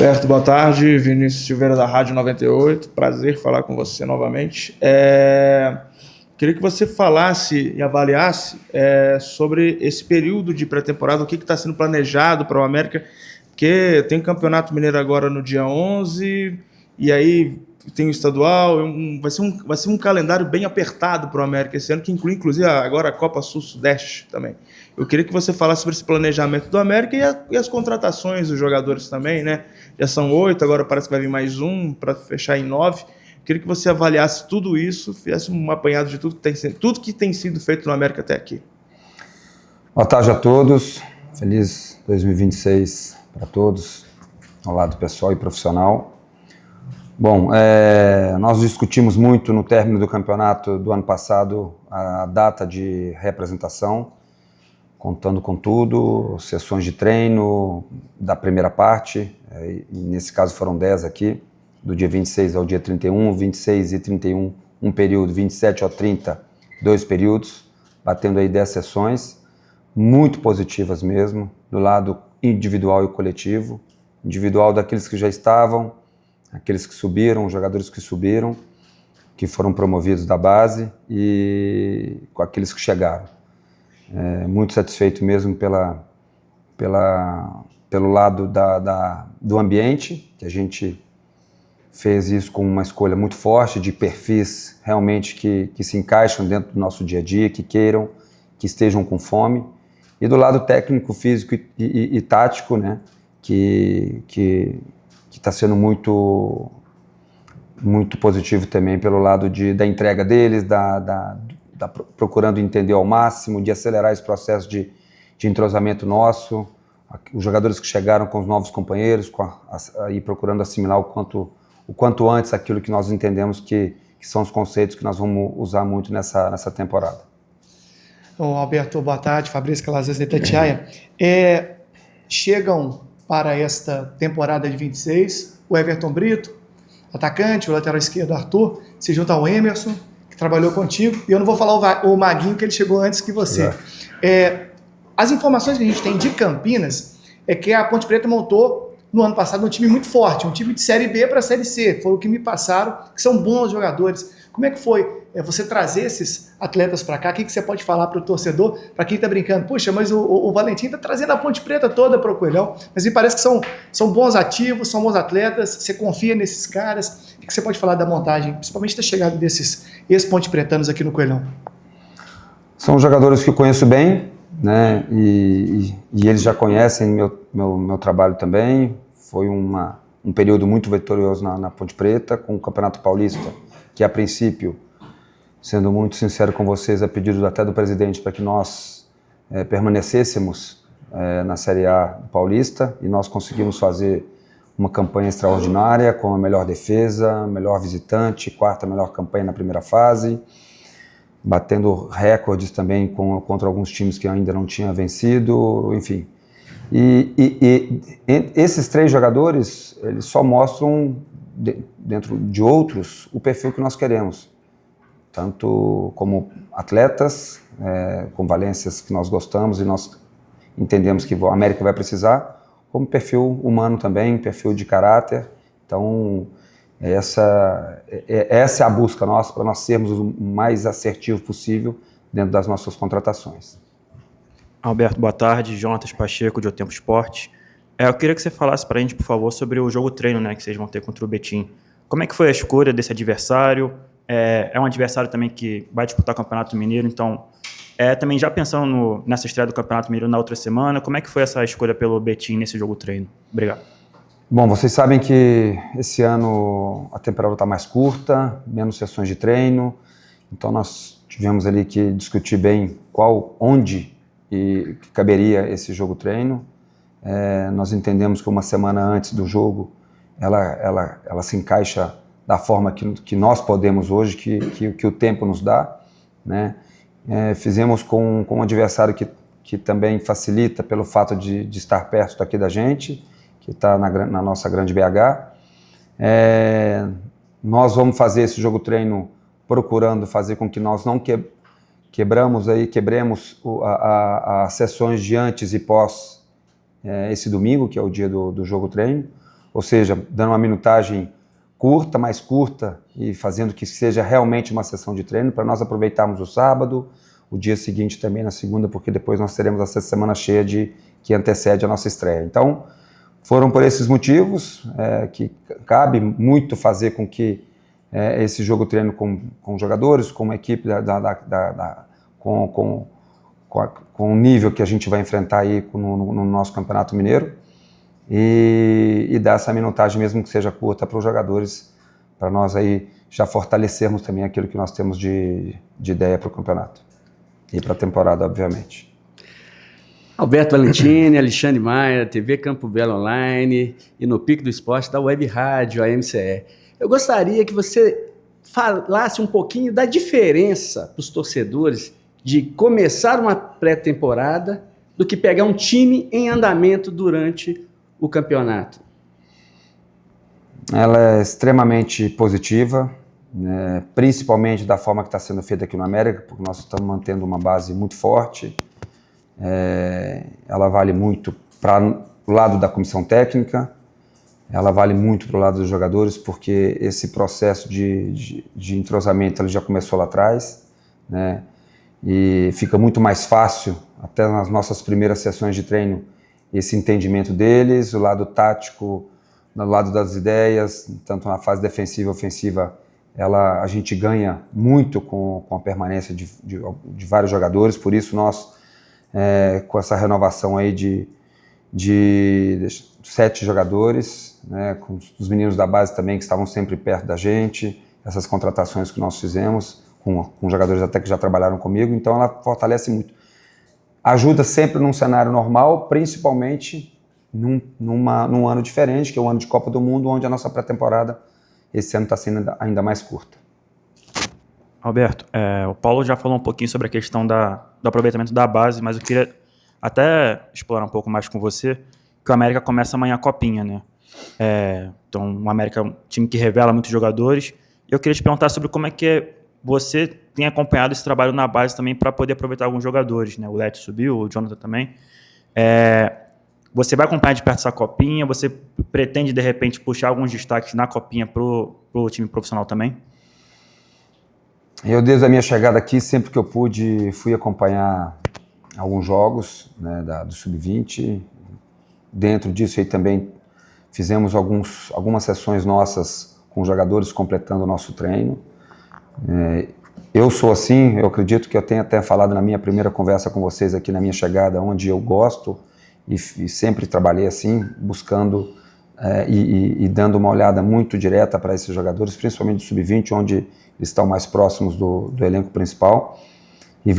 Alberto, boa tarde. Vinícius Silveira da Rádio 98. Prazer falar com você novamente. Queria que você falasse e avaliasse sobre esse período de pré-temporada, o que está sendo planejado para o América, porque tem Campeonato Mineiro agora no dia 11, e aí tem o estadual, vai ser um calendário bem apertado para o América esse ano, que inclui inclusive agora a Copa Sul-Sudeste também. Eu queria que você falasse sobre esse planejamento do América e as contratações dos jogadores também, né? Já são 8, agora parece que vai vir mais um para fechar em 9. Eu queria que você avaliasse tudo isso, fizesse um apanhado de tudo que tem sido feito no América até aqui. Boa tarde a todos, feliz 2026 para todos, ao lado pessoal e profissional. Bom, nós discutimos muito no término do campeonato do ano passado a data de representação, contando com tudo, sessões de treino da primeira parte, e nesse caso foram 10 aqui, do dia 26 ao dia 31, 26 e 31, um período, 27 ao 30, 2 períodos, batendo aí 10 sessões, muito positivas mesmo, do lado individual e coletivo, individual daqueles que já estavam, aqueles que subiram, os jogadores que subiram, que foram promovidos da base, e com aqueles que chegaram. Muito satisfeito mesmo pelo lado do ambiente, que a gente fez isso com uma escolha muito forte de perfis realmente que se encaixam dentro do nosso dia a dia, que queiram, que estejam com fome, e do lado técnico, físico e tático, né, que está sendo muito positivo também pelo lado da entrega deles, procurando entender ao máximo, de acelerar esse processo de entrosamento nosso, os jogadores que chegaram com os novos companheiros, aí procurando assimilar o quanto antes aquilo que nós entendemos que são os conceitos que nós vamos usar muito nessa temporada. Alberto, boa tarde. Fabrício Calazans de Itatiaia. Chegam para esta temporada de 26 o Everton Brito, atacante, o lateral esquerdo Arthur, se junta ao Emerson, que trabalhou contigo, e eu não vou falar o Maguinho, que ele chegou antes que você. As informações que a gente tem de Campinas é que a Ponte Preta montou no ano passado um time muito forte, um time de Série B para Série C, foram o que me passaram, que são bons jogadores. Como é que foi você trazer esses atletas para cá? O que você pode falar para o torcedor, para quem está brincando? Puxa, mas o Valentim está trazendo a Ponte Preta toda para o Coelhão, mas me parece que são bons ativos, são bons atletas, você confia nesses caras. O que você pode falar da montagem, principalmente da chegada desses ex-ponte pretanos aqui no Coelhão? São jogadores que eu conheço bem, né? E eles já conhecem meu trabalho também. Foi um período muito vitorioso na Ponte Preta, com o Campeonato Paulista, que a princípio, sendo muito sincero com vocês, a pedido até do presidente para que nós permanecêssemos na Série A Paulista, e nós conseguimos fazer uma campanha extraordinária, com a melhor defesa, melhor visitante, quarta melhor campanha na primeira fase, batendo recordes também contra alguns times que ainda não tinham vencido, enfim. E esses 3 jogadores, eles só mostram, dentro de outros, o perfil que nós queremos, tanto como atletas, com valências que nós gostamos e nós entendemos que a América vai precisar, como perfil humano também, perfil de caráter. Então, essa é a busca nossa, para nós sermos o mais assertivo possível dentro das nossas contratações. Alberto, boa tarde. Jonatas Pacheco, de O Tempo Esporte. Eu queria que você falasse para a gente, por favor, sobre o jogo treino, né, que vocês vão ter contra o Betim. Como é que foi a escolha desse adversário? É um adversário também que vai disputar o Campeonato Mineiro, então, também já pensando nessa estreia do Campeonato Mineiro na outra semana, como é que foi essa escolha pelo Betim nesse jogo treino? Obrigado. Bom, vocês sabem que esse ano a temporada está mais curta, menos sessões de treino, então nós tivemos ali que discutir bem onde que caberia esse jogo treino. Nós entendemos que uma semana antes do jogo ela se encaixa da forma que nós podemos hoje, que o tempo nos dá, né? Fizemos com um adversário que também facilita pelo fato de estar perto daqui da gente, que está na nossa grande BH. Nós vamos fazer esse jogo treino procurando fazer com que nós não quebremos as sessões de antes e pós esse domingo, que é o dia do jogo treino, ou seja, dando uma minutagem curta, mais curta, e fazendo que seja realmente uma sessão de treino, para nós aproveitarmos o sábado, o dia seguinte também na segunda, porque depois nós teremos essa semana cheia que antecede a nossa estreia. Então, foram por esses motivos que cabe muito fazer com que esse jogo treino com jogadores, com uma equipe, com o nível que a gente vai enfrentar aí no nosso Campeonato Mineiro, e dar essa minutagem, mesmo que seja curta, para os jogadores, para nós aí já fortalecermos também aquilo que nós temos de ideia para o campeonato e para a temporada, obviamente. Alberto Valentini, Alexandre Maia, TV Campo Belo Online e no Pique do Esporte da Web Rádio, a MCE. Eu gostaria que você falasse um pouquinho da diferença para os torcedores de começar uma pré-temporada do que pegar um time em andamento durante o campeonato. Ela é extremamente positiva, né, principalmente da forma que está sendo feita aqui no América, porque nós estamos mantendo uma base muito forte. Ela vale muito para o lado da comissão técnica, ela vale muito para o lado dos jogadores, porque esse processo de entrosamento ele já começou lá atrás, né, e fica muito mais fácil, até nas nossas primeiras sessões de treino, esse entendimento deles, o lado tático, no lado das ideias, tanto na fase defensiva e ofensiva, a gente ganha muito com a permanência de vários jogadores, por isso nós, com essa renovação aí de 7 jogadores, né, com os meninos da base também que estavam sempre perto da gente, essas contratações que nós fizemos, com jogadores até que já trabalharam comigo, então ela fortalece muito. Ajuda sempre num cenário normal, principalmente num ano diferente, que é o ano de Copa do Mundo, onde a nossa pré-temporada esse ano está sendo ainda mais curta. Alberto, o Paulo já falou um pouquinho sobre a questão do aproveitamento da base, mas eu queria até explorar um pouco mais com você, que o América começa amanhã a Copinha, né? Então, o América é um time que revela muitos jogadores, e eu queria te perguntar sobre como é que você tem acompanhado esse trabalho na base também para poder aproveitar alguns jogadores, né? O Lete subiu, o Jonathan também. Você vai acompanhar de perto essa Copinha? Você pretende, de repente, puxar alguns destaques na Copinha para o time profissional também? Eu, desde a minha chegada aqui, sempre que eu pude, fui acompanhar alguns jogos, né, do Sub-20. Dentro disso aí também fizemos algumas sessões nossas com jogadores completando o nosso treino. Eu sou assim, eu acredito que eu tenho até falado na minha primeira conversa com vocês aqui na minha chegada, onde eu gosto e sempre trabalhei assim, buscando e dando uma olhada muito direta para esses jogadores, principalmente do Sub-20, onde eles estão mais próximos do elenco principal, e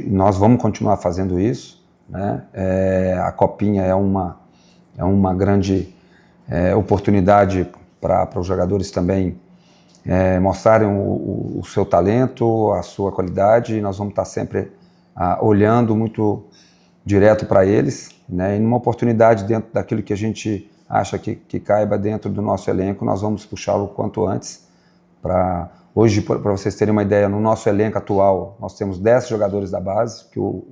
nós vamos continuar fazendo isso, né? A Copinha é uma grande oportunidade para os jogadores também mostrarem o seu talento, a sua qualidade, e nós vamos estar sempre olhando muito direto para eles, né? E numa oportunidade dentro daquilo que a gente acha que caiba dentro do nosso elenco, nós vamos puxá-lo o quanto antes. Hoje, para vocês terem uma ideia, no nosso elenco atual, nós temos 10 jogadores da base, que o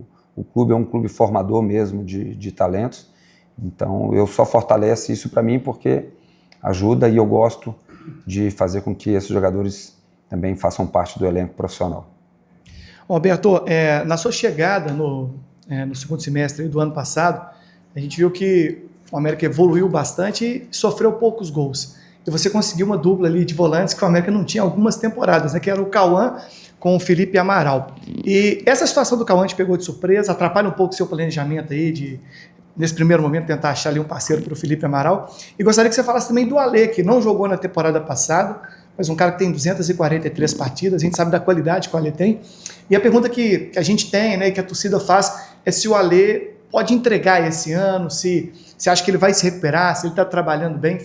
clube é um clube formador mesmo de talentos, então eu só fortaleço isso para mim porque ajuda, e eu gosto de fazer com que esses jogadores também façam parte do elenco profissional. Alberto, na sua chegada no segundo semestre do ano passado, a gente viu que o América evoluiu bastante e sofreu poucos gols. E você conseguiu uma dupla ali de volantes que o América não tinha algumas temporadas, né, que era o Cauã com o Felipe Amaral. E essa situação do Cauã te pegou de surpresa, atrapalha um pouco o seu planejamento aí nesse primeiro momento, tentar achar ali um parceiro para o Felipe Amaral. E gostaria que você falasse também do Alê, que não jogou na temporada passada, mas um cara que tem 243 partidas, a gente sabe da qualidade que o Alê tem. E a pergunta que a gente tem, né, que a torcida faz, é se o Alê pode entregar esse ano, se acha que ele vai se recuperar, se ele está trabalhando bem.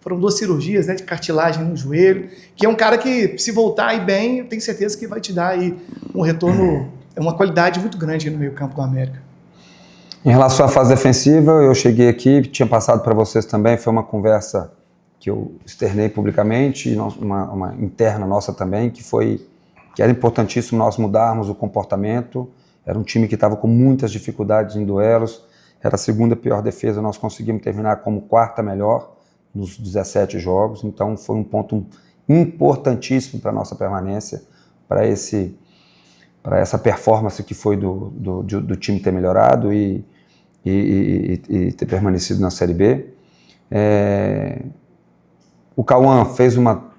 Foram 2 cirurgias, né, de cartilagem no joelho, que é um cara que, se voltar aí bem, eu tenho certeza que vai te dar aí um retorno, uma qualidade muito grande no meio campo do América. Em relação à fase defensiva, eu cheguei aqui, tinha passado para vocês também, foi uma conversa que eu externei publicamente, e uma interna nossa também, que era importantíssimo nós mudarmos o comportamento. Era um time que estava com muitas dificuldades em duelos, era a segunda pior defesa, nós conseguimos terminar como 4ª melhor, nos 17 jogos, então foi um ponto importantíssimo para a nossa permanência, para essa performance que foi do time ter melhorado e ter permanecido na Série B. O Cauã fez uma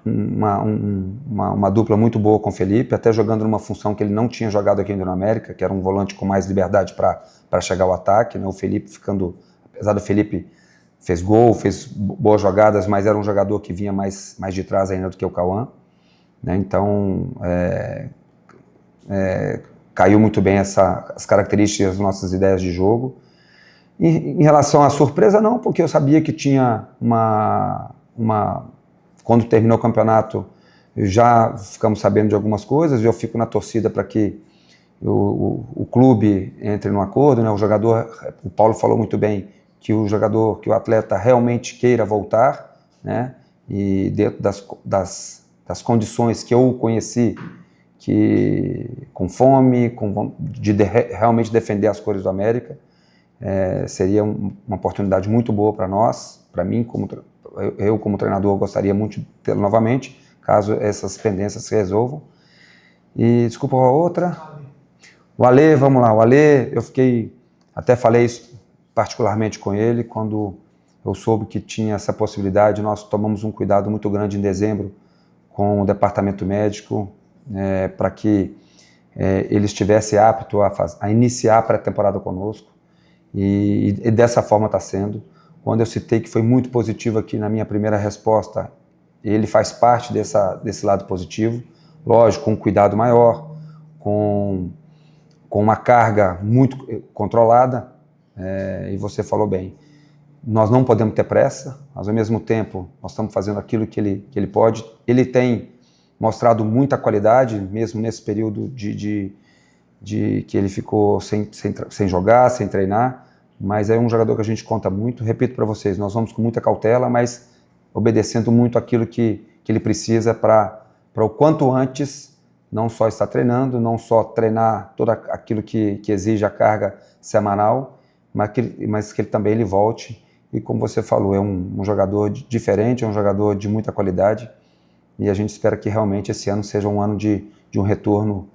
dupla muito boa com o Felipe, até jogando numa função que ele não tinha jogado aqui ainda no América, que era um volante com mais liberdade para chegar ao ataque, né? O Felipe apesar do Felipe fez gol, fez boas jogadas, mas era um jogador que vinha mais de trás ainda do que o Cauã, né? Então caiu muito bem as características das nossas ideias de jogo. E, em relação à surpresa, não, porque eu sabia que tinha quando terminou o campeonato, já ficamos sabendo de algumas coisas, eu fico na torcida para que o clube entre num acordo, né? O Paulo falou muito bem, que o atleta realmente queira voltar, né? E dentro das condições que eu conheci, que com fome, realmente defender as cores do América, seria uma oportunidade muito boa para nós, para mim, como treinador, gostaria muito de tê-lo novamente, caso essas pendências se resolvam. E desculpa a outra. O Alê, vamos lá. O Alê, até falei isso particularmente com ele, quando eu soube que tinha essa possibilidade, nós tomamos um cuidado muito grande em dezembro com o departamento médico, para que ele estivesse apto a iniciar a pré-temporada conosco, e dessa forma está sendo. Quando eu citei que foi muito positivo aqui na minha primeira resposta, ele faz parte desse lado positivo, lógico, com um cuidado maior, com uma carga muito controlada, e você falou bem, nós não podemos ter pressa, mas ao mesmo tempo nós estamos fazendo aquilo que ele pode. Ele tem mostrado muita qualidade, mesmo nesse período de que ele ficou sem jogar, sem treinar, mas é um jogador que a gente conta muito. Repito para vocês, nós vamos com muita cautela, mas obedecendo muito aquilo que ele precisa para o quanto antes não só estar treinando, não só treinar todo aquilo que exige a carga semanal, mas que ele também volte. E como você falou, é um jogador diferente, é um jogador de muita qualidade, e a gente espera que realmente esse ano seja um ano de um retorno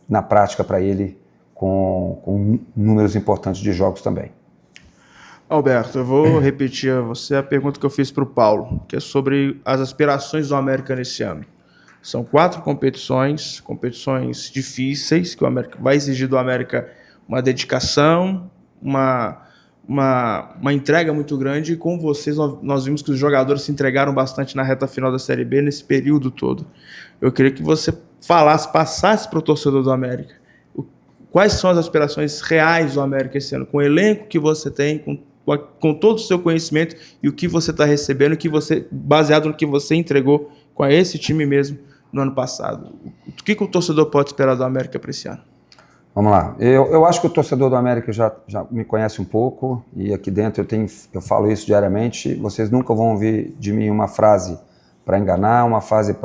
na prática para ele, com números importantes de jogos também. Alberto, eu vou repetir a você a pergunta que eu fiz para o Paulo, que é sobre as aspirações do América nesse ano. São 4 competições difíceis, que o América vai exigir do América uma dedicação, uma entrega muito grande, e com vocês nós vimos que os jogadores se entregaram bastante na reta final da Série B, nesse período todo. Eu queria que você passasse para o torcedor do América quais são as aspirações reais do América esse ano, com o elenco que você tem, com todo o seu conhecimento e o que você está recebendo, baseado no que você entregou com esse time mesmo no ano passado. O que o torcedor pode esperar do América para esse ano? Vamos lá. Eu acho que o torcedor do América já me conhece um pouco, e aqui dentro eu falo isso diariamente. Vocês nunca vão ouvir de mim uma frase para enganar, uma frase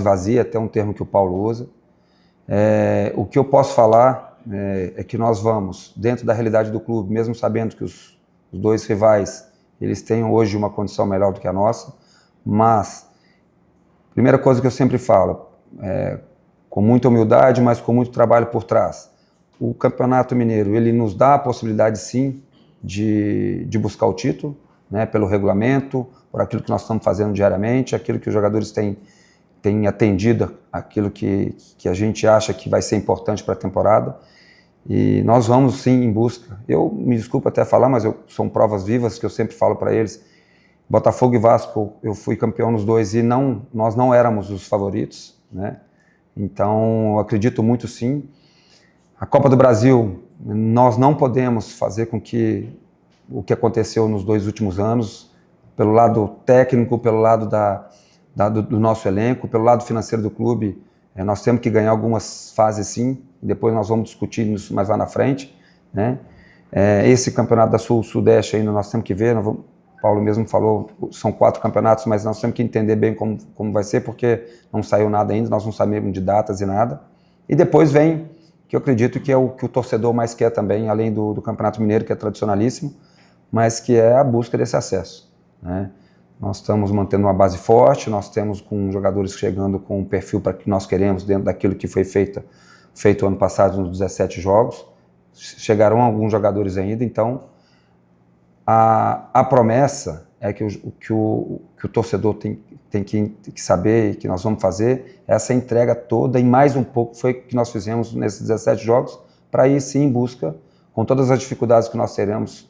vazia, até um termo que o Paulo usa. O que eu posso falar é que nós vamos, dentro da realidade do clube, mesmo sabendo que os 2 rivais eles têm hoje uma condição melhor do que a nossa, mas primeira coisa que eu sempre falo, com muita humildade, mas com muito trabalho por trás, o Campeonato Mineiro ele nos dá a possibilidade sim de buscar o título, né, pelo regulamento, por aquilo que nós estamos fazendo diariamente, aquilo que os jogadores têm atendido, aquilo que a gente acha que vai ser importante para a temporada, e nós vamos sim em busca. Eu me desculpo até falar, mas são provas vivas que eu sempre falo para eles. Botafogo e Vasco, eu fui campeão nos 2 e nós não éramos os favoritos, né? Então, eu acredito muito sim. A Copa do Brasil, nós não podemos fazer com que o que aconteceu nos 2 últimos anos, pelo lado técnico, pelo lado do nosso elenco, pelo lado financeiro do clube, nós temos que ganhar algumas fases sim, e depois nós vamos discutir isso mais lá na frente, né? Esse campeonato da Sul-Sudeste ainda nós temos que ver, o Paulo mesmo falou, são 4 campeonatos, mas nós temos que entender bem como vai ser, porque não saiu nada ainda, nós não sabemos de datas e nada. E depois vem, que eu acredito que é o que o torcedor mais quer também, além do Campeonato Mineiro, que é tradicionalíssimo, mas que é a busca desse acesso, né? Nós estamos mantendo uma base forte, nós temos com jogadores chegando com um perfil para que nós queremos dentro daquilo que foi feito ano passado nos 17 jogos. Chegarão alguns jogadores ainda, então a promessa é que o torcedor tem que saber e que nós vamos fazer essa entrega toda e mais um pouco foi o que nós fizemos nesses 17 jogos para ir sim em busca, com todas as dificuldades que nós teremos,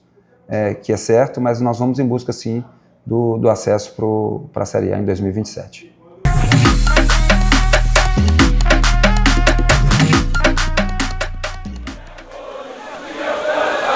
que é certo, mas nós vamos em busca sim do acesso para a Série A em 2027.